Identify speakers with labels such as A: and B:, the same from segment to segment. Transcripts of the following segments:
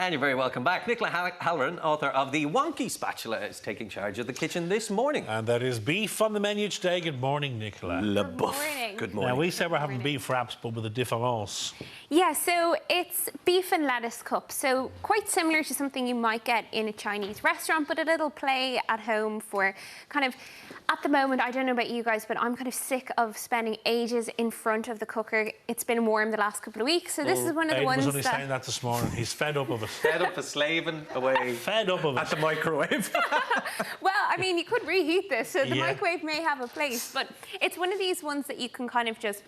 A: And you're very welcome back. Nicola Halloran, author of The Wonky Spatula, is taking charge of the kitchen this morning.
B: And there is beef on the menu today. Good morning, Nicola.
A: Good morning. Good morning.
B: Now, we said we're having beef wraps, but with a difference.
C: Yeah, so it's beef and lettuce cups. So quite similar to something you might get in a Chinese restaurant, but a little play at home for kind of, at the moment, I don't know about you guys, but I'm kind of sick of spending ages in front of the cooker. It's been warm the last couple of weeks, so this is one of the ones
B: was only saying that this morning. He's fed up of it.
A: Fed up of slaving away.
B: Fed up of it.
A: At the microwave.
C: Well, I mean, you could reheat this, so the microwave may have a place, but it's one of these ones that you can kind of just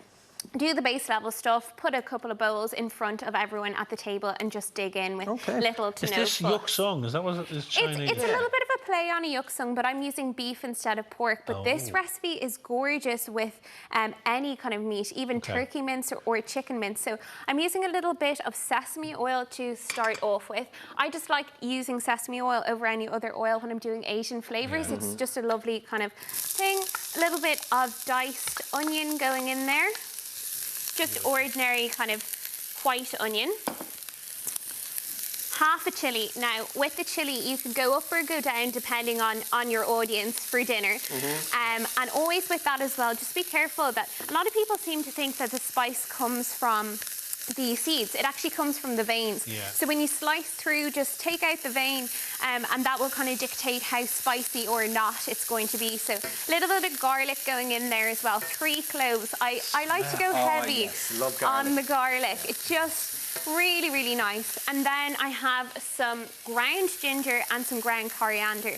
C: do the base level stuff, put a couple of bowls in front of everyone at the table and just dig in with little to no fuss.
B: Is this yuk sung? Is that what it is? Chinese?
C: It's a little bit of a play on a yuk sung, but I'm using beef instead of pork. But this recipe is gorgeous with any kind of meat, even turkey mince or chicken mince. So I'm using a little bit of sesame oil to start off with. I just like using sesame oil over any other oil when I'm doing Asian flavours. It's just a lovely kind of thing. A little bit of diced onion going in there. Just ordinary kind of white onion. Half a chilli. Now, with the chilli, you can go up or go down depending on your audience for dinner. And always with that as well, just be careful that a lot of people seem to think that the spice comes from the seeds. It actually comes from the veins. So when you slice through, just take out the vein and that will kind of dictate how spicy or not it's going to be. So a little bit of garlic going in there as well. 3 cloves. I like to go heavy on the garlic. It's just really, really nice. And then I have some ground ginger and some ground coriander.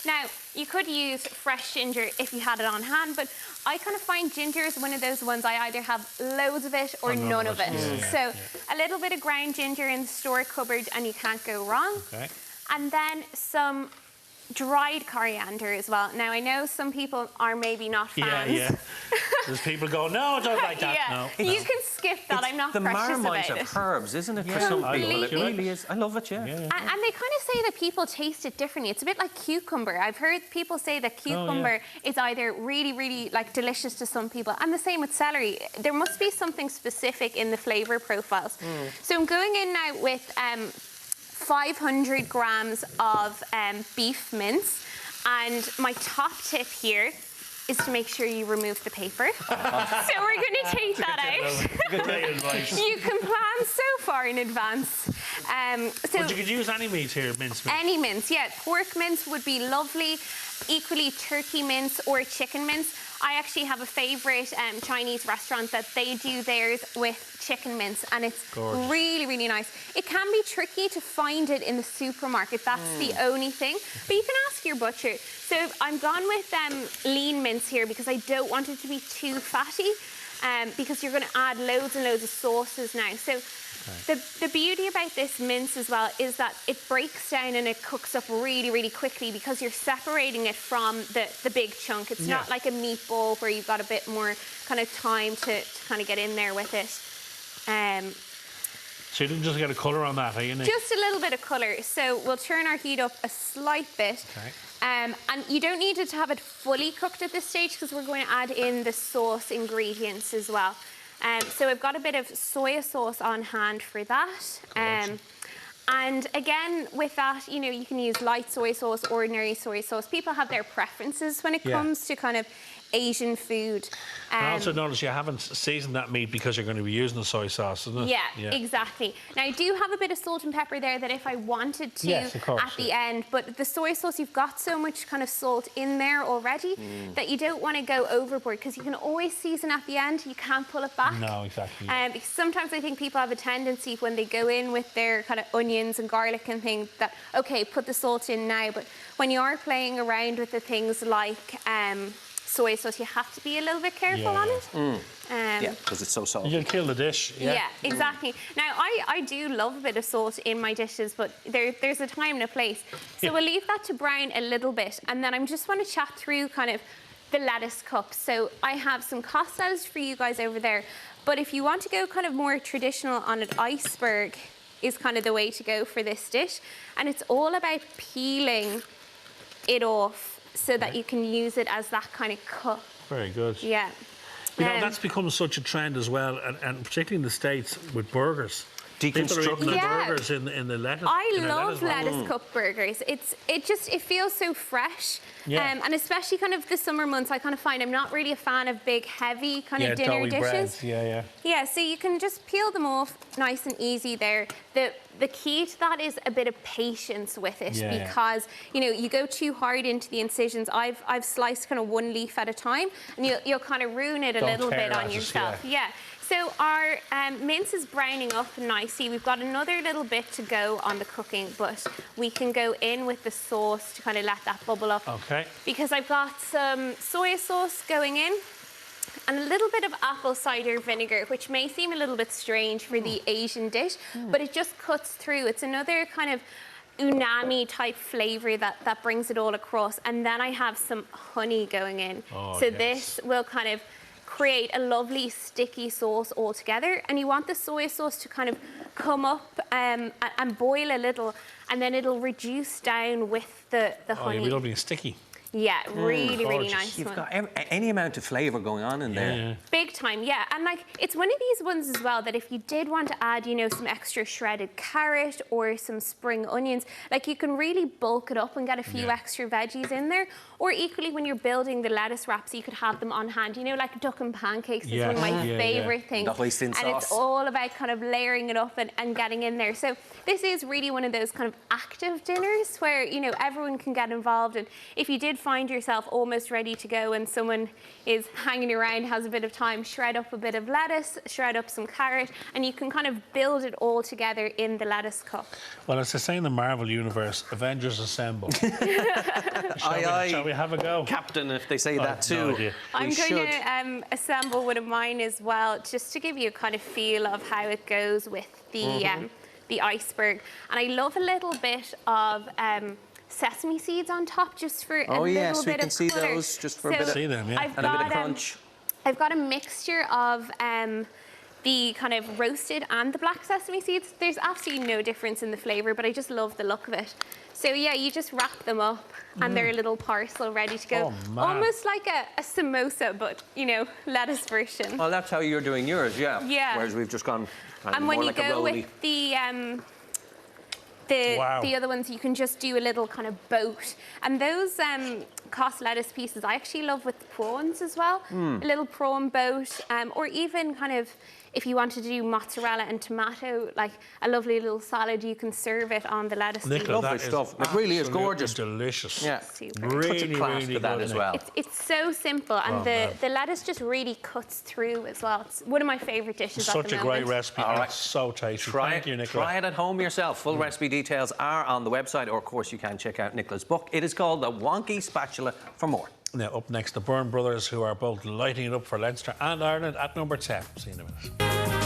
C: Now, you could use fresh ginger if you had it on hand, but I kind of find ginger is one of those ones I either have loads of it or none of it. So a little bit of ground ginger in the store cupboard and you can't go wrong. And then some dried coriander as well. Now, I know some people are maybe not fans.
B: There's people go, no, I don't like that. No.
C: You can skip that. I'm not precious about it.
A: The Marmite of herbs, isn't it, for some people? It really is. I love it, And
C: they kind of say that people taste it differently. It's a bit like cucumber. I've heard people say that cucumber is either really, really like delicious to some people, and the same with celery. There must be something specific in the flavour profiles. So I'm going in now with 500 grams of beef mince, and my top tip here is to make sure you remove the paper. So we're going to take that out. You can plan so far in advance.
B: But you could use any meat here, mince meat.
C: Any mince, yeah. Pork mince would be lovely. Equally, turkey mince or chicken mince. I actually have a favourite Chinese restaurant that they do theirs with chicken mince, and it's really, really nice. It can be tricky to find it in the supermarket. That's the only thing. But you can ask your butcher. So I'm gone with lean mince here because I don't want it to be too fatty, because you're going to add loads and loads of sauces now. So the beauty about this mince as well is that it breaks down and it cooks up really, really quickly because you're separating it from the big chunk. It's not like a meatball where you've got a bit more kind of time to kind of get in there with it.
B: So you didn't just get a colour on that, are you, Nick?
C: Just a little bit of colour. So we'll turn our heat up a slight bit. And you don't need it to have it fully cooked at this stage because we're going to add in the sauce ingredients as well. So I've got a bit of soy sauce on hand for that. And again, with that, you know, you can use light soy sauce, ordinary soy sauce. People have their preferences when it comes to kind of Asian food.
B: I also notice you haven't seasoned that meat because you're going to be using the soy sauce, isn't it?
C: Yeah, exactly. Now, I do have a bit of salt and pepper there that if I wanted to at the end, but the soy sauce, you've got so much kind of salt in there already that you don't want to go overboard because you can always season at the end. You can't pull it back.
B: No, exactly.
C: Because sometimes I think people have a tendency when they go in with their kind of onions and garlic and things that, okay, put the salt in now. But when you are playing around with the things like soy sauce, you have to be a little bit careful on it.
A: Because it's so salty.
B: You'll kill the dish.
C: Yeah, exactly. Now, I do love a bit of salt in my dishes, but there's a time and a place. So we'll leave that to brown a little bit, and then I just want to chat through kind of the lettuce cups. So I have some costas for you guys over there, but if you want to go kind of more traditional on an iceberg is kind of the way to go for this dish, and it's all about peeling it off so that you can use it as that kind of cup.
B: Very good.
C: Yeah.
B: You know, that's become such a trend as well, and particularly in the States with burgers. People are
A: deconstruct
B: eating
A: it.
B: the
C: Yeah.
B: burgers in the lettuce.
C: I
B: in the
C: love
B: lettuce
C: lettuce cup burgers. It feels so fresh.
B: Yeah.
C: And especially kind of the summer months, I kind of find I'm not really a fan of big, heavy kind of dinner
B: doughy
C: dishes.
B: breads. Yeah.
C: Yeah, so you can just peel them off nice and easy there. The key to that is a bit of patience with it
B: Yeah.
C: because, you know, you go too hard into the incisions. I've sliced kind of one leaf at a time and you'll kind of ruin it a
B: Don't
C: little
B: tear
C: bit on
B: at us,
C: yourself.
B: yeah.
C: Yeah. So our mince is browning up nicely. We've got another little bit to go on the cooking, but we can go in with the sauce to kind of let that bubble up.
B: Okay.
C: Because I've got some soy sauce going in and a little bit of apple cider vinegar, which may seem a little bit strange for the Asian dish, but it just cuts through. It's another kind of umami type flavour that brings it all across. And then I have some honey going in.
B: Oh,
C: so
B: yes.
C: this will kind of create a lovely sticky sauce all together. And you want the soy sauce to kind of come up and boil a little, and then it'll reduce down with the
B: Oh,
C: honey.
B: you'll be lovely and sticky.
C: Yeah, really
B: gorgeous.
C: nice
A: You've
C: one.
A: got any amount of flavour going on in there.
B: Yeah.
C: Big time, yeah. And like, it's one of these ones as well that if you did want to add, you know, some extra shredded carrot or some spring onions, like you can really bulk it up and get a few extra veggies in there. Or equally, when you're building the lettuce wraps, you could have them on hand. You know, like duck and pancakes is one of my
B: Yeah,
C: favourite things.
A: The hoisin
C: and
A: sauce.
C: it's all about kind of layering it up and getting in there. So this is really one of those kind of active dinners where, you know, everyone can get involved. And if you did find yourself almost ready to go and someone is hanging around, has a bit of time, shred up a bit of lettuce, shred up some carrot, and you can kind of build it all together in the lettuce cup.
B: Well, as they say in the Marvel universe, Avengers assemble.
A: Aye,
B: Shall we have a go?
A: Captain, if they say
B: Oh,
A: that too.
B: no idea.
C: I'm
A: We
C: going
A: should.
C: to assemble one of mine as well, just to give you a kind of feel of how it goes with the iceberg. And I love a little bit of sesame seeds on top, just for a
A: Oh
C: little
A: yes, we
C: bit
A: can
C: of
A: see
C: colour.
A: those just for a bit of,
B: See them, yeah.
C: I've
A: and a bit of
C: got,
A: crunch.
C: I've got a mixture of the kind of roasted and the black sesame seeds. There's absolutely no difference in the flavour, but I just love the look of it. So yeah, you just wrap them up and they're a little parcel ready to go.
B: Oh, man.
C: Almost like a samosa, but, you know, lettuce version.
A: Oh, that's how you're doing yours, yeah.
C: Yeah.
A: Whereas we've just gone kind of
C: And when
A: more
C: you
A: like a
C: go
A: rolly.
C: with the
B: Wow.
C: the other ones, you can just do a little kind of boat. And those cost lettuce pieces I actually love with prawns as well. A little prawn boat, or even kind of, if you want to do mozzarella and tomato, like a lovely little salad, you can serve it on the lettuce.
B: Nicola,
A: Lovely
B: that is
A: stuff. It really is
B: absolutely
A: gorgeous.
B: delicious.
A: Yeah.
C: Super.
B: Really,
A: Such a class
B: really
A: to that
B: good,
A: as
B: Nick.
A: well.
C: It's so simple, and
B: Oh, man.
C: the lettuce just really cuts through as well. It's one of my favourite dishes at
B: Such
C: the
B: a
C: moment.
B: great recipe.
A: All
B: and
A: right.
B: it's so tasty.
A: Try
B: Thank
A: it,
B: you, Nicola.
A: try it at home yourself. Full recipe details are on the website, or of course you can check out Nicola's book. It is called The Wonky Spatula for more.
B: Now, up next, the Byrne brothers, who are both lighting it up for Leinster and Ireland at number 10. See you in a minute.